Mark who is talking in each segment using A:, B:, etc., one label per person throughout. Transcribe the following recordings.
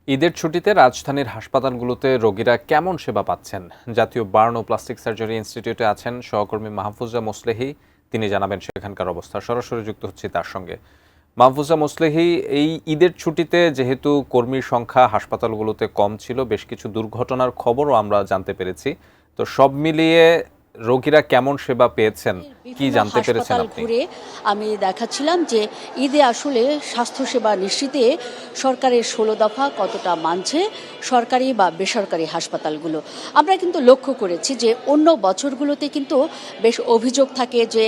A: ঈদের ছুটিতে রাজধানীর হাসপাতালগুলোতে রোগীরা কেমন সেবা পাচ্ছেন? জাতীয় বার্ন ও প্লাস্টিক সার্জারি ইনস্টিটিউটে আছেন সহকর্মী মাহফুজা মোসলেহি। তিনি জানাবেন সেখানকার অবস্থা। সরাসরি যুক্ত হচ্ছি তার সঙ্গে। মাহফুজা মোসলেহি, এই ঈদের ছুটিতে যেহেতু কর্মীর সংখ্যা হাসপাতালগুলোতে কম ছিল, বেশ কিছু দুর্ঘটনার খবরও আমরা জানতে পেরেছি। তো সব মিলিয়ে রোগীরা কেমন সেবা পেয়েছেন, কি জানতে পেরেছেন আপনি?
B: আমি দেখাচ্ছিলাম যে ঈদে আসলে স্বাস্থ্যসেবা নিশ্চিতে সরকারের ১৬ দফা কতটা মানছে সরকারি বা বেসরকারি হাসপাতালগুলো। আমরা কিন্তু লক্ষ্য করেছি যে অন্য বছরগুলোতে কিন্তু বেশ অভিযোগ থাকে যে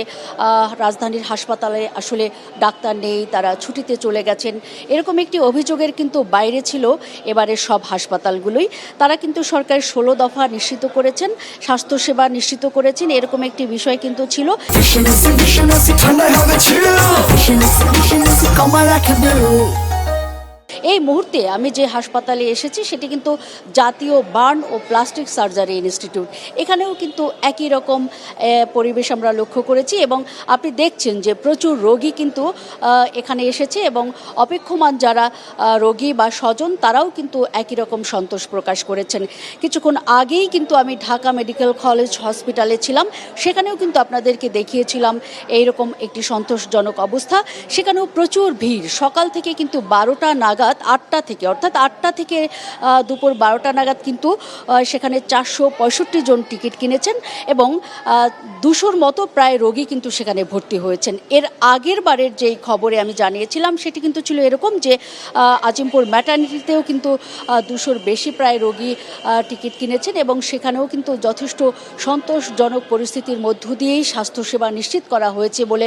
B: রাজধানীর হাসপাতালে আসলে ডাক্তার নেই, তারা ছুটিতে চলে গেছেন, এরকম একটি অভিযোগের কিন্তু বাইরে ছিল এবারের সব হাসপাতালগুলোই। তারা কিন্তু সরকারের ১৬ দফা নিশ্চিত করেছেন, স্বাস্থ্যসেবা নিশ্চিত করেছেন, এরকম একটি বিষয় কিন্তু ছিল। এই মুহূর্তে আমি যে হাসপাতালে এসেছি সেটি কিন্তু জাতীয় বার্ন ও প্লাস্টিক সার্জারি ইনস্টিটিউট। এখানেও কিন্তু একই রকম পরিবেশ আমরা লক্ষ্য করেছি এবং আপনি দেখছেন যে প্রচুর রোগী কিন্তু এখানে এসেছে এবং অপেক্ষমান যারা রোগী বা স্বজন তারাও কিন্তু একই রকম সন্তোষ প্রকাশ করেছেন। কিছুক্ষণ আগেই কিন্তু আমি ঢাকা মেডিকেল কলেজ হসপিটালে ছিলাম, সেখানেও কিন্তু আপনাদেরকে দেখিয়েছিলাম এইরকম একটি সন্তোষজনক অবস্থা। সেখানেও প্রচুর ভিড়, সকাল থেকে কিন্তু ১২টা নাগাদ, ৮টা থেকে, অর্থাৎ ৮টা থেকে দুপুর ১২টা নাগাদ কিন্তু সেখানে ৪৬৫ জন টিকিট কিনেছেন এবং ২০০-র মতো প্রায় রোগী কিন্তু সেখানে ভর্তি হয়েছেন। এর আগের বারের যেই খবরে আমি জানিয়েছিলাম সেটি কিন্তু ছিল এরকম যে আজিমপুর ম্যাটার্নিটিতেও কিন্তু ২০০-র বেশি প্রায় রোগী টিকিট কিনেছেন এবং সেখানেও কিন্তু যথেষ্ট সন্তোষজনক পরিস্থিতির মধ্য দিয়েই স্বাস্থ্যসেবা নিশ্চিত করা হয়েছে বলে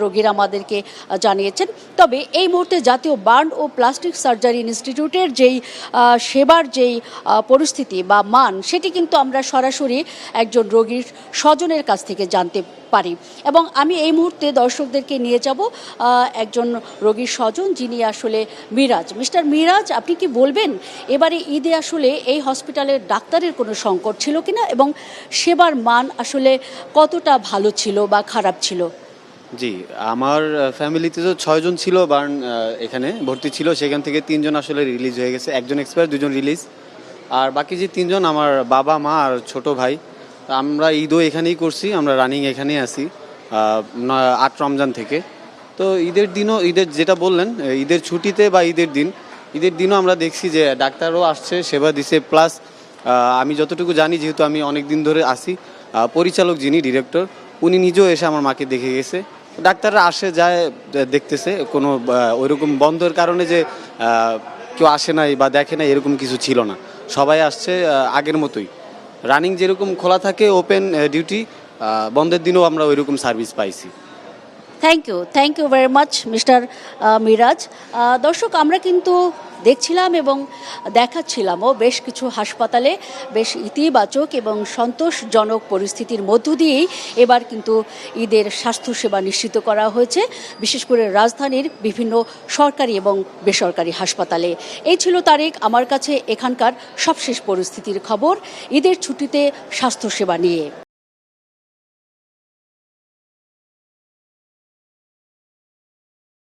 B: রোগীরা আমাদেরকে জানিয়েছেন। তবে এই মুহূর্তে জাতীয় বার্ন ও প্লাস্টিক সার্জারি ইনস্টিটিউটের যেই সেবার যেই পরিস্থিতি বা মান, সেটি কিন্তু আমরা সরাসরি একজন রোগীর স্বজনের কাছ থেকে জানতে পারি এবং আমি এই মুহূর্তে দর্শকদেরকে নিয়ে যাব একজন রোগীর স্বজন, যিনি আসলে মিরাজ। মিস্টার মিরাজ, আপনি কি বলবেন এবারে ঈদে আসলে এই হসপিটালের ডাক্তারের কোনো সংকট ছিল কিনা এবং সেবার মান আসলে কতটা ভালো ছিল বা খারাপ ছিল?
C: জি, আমার ফ্যামিলিতে তো ৬ জন ছিল বার্ন এখানে ভর্তি ছিল, সেখান থেকে ৩ জন আসলে রিলিজ হয়ে গেছে, একজন এক্সপায়ার, ২ জন রিলিজ, আর বাকি যে ৩ জন আমার বাবা মা আর ছোট ভাই। আমরা ঈদও এখানেই করছি, আমরা রানিং এখানেই আছি ৮ রমজান থেকে। তো ঈদের দিনও, ঈদের যেটা বললেন ঈদের ছুটিতে বা ঈদের দিনও আমরা দেখছি যে ডাক্তারও আসছে, সেবা দিছে, প্লাস আমি যতটুকু জানি, যেহেতু আমি অনেক দিন ধরে আসি, পরিচালক যিনি ডিরেক্টর, উনি নিজেও এসে আমার মাকে দেখে গেছে। ডাক্তাররা আসে যায়, দেখতেছে, কোনো ওইরকম বন্ধের কারণে যে কেউ আসে নাই বা দেখে নাই এরকম কিছু ছিল না, সবাই আসছে আগের মতোই। রানিং যেরকম খোলা থাকে ওপেন ডিউটি, বন্ধের দিনও আমরা ওইরকম সার্ভিস পাইছি।
B: Thank you very much mister Miraj. দর্শক, আমরা কিন্তু দেখছিলাম এবং দেখাচ্ছিলামও বেশ কিছু হাসপাতালে বেশ ইতিবাচক এবং সন্তোষজনক পরিস্থিতির মধ্য দিয়েই এবার কিন্তু ঈদের স্বাস্থ্যসেবা নিশ্চিত করা হয়েছে, বিশেষ করে রাজধানীর বিভিন্ন সরকারি এবং বেসরকারি হাসপাতালে। এই ছিল তারেক আমার কাছে এখানকার সবশেষ পরিস্থিতির খবর ঈদের ছুটিতে স্বাস্থ্যসেবা নিয়ে।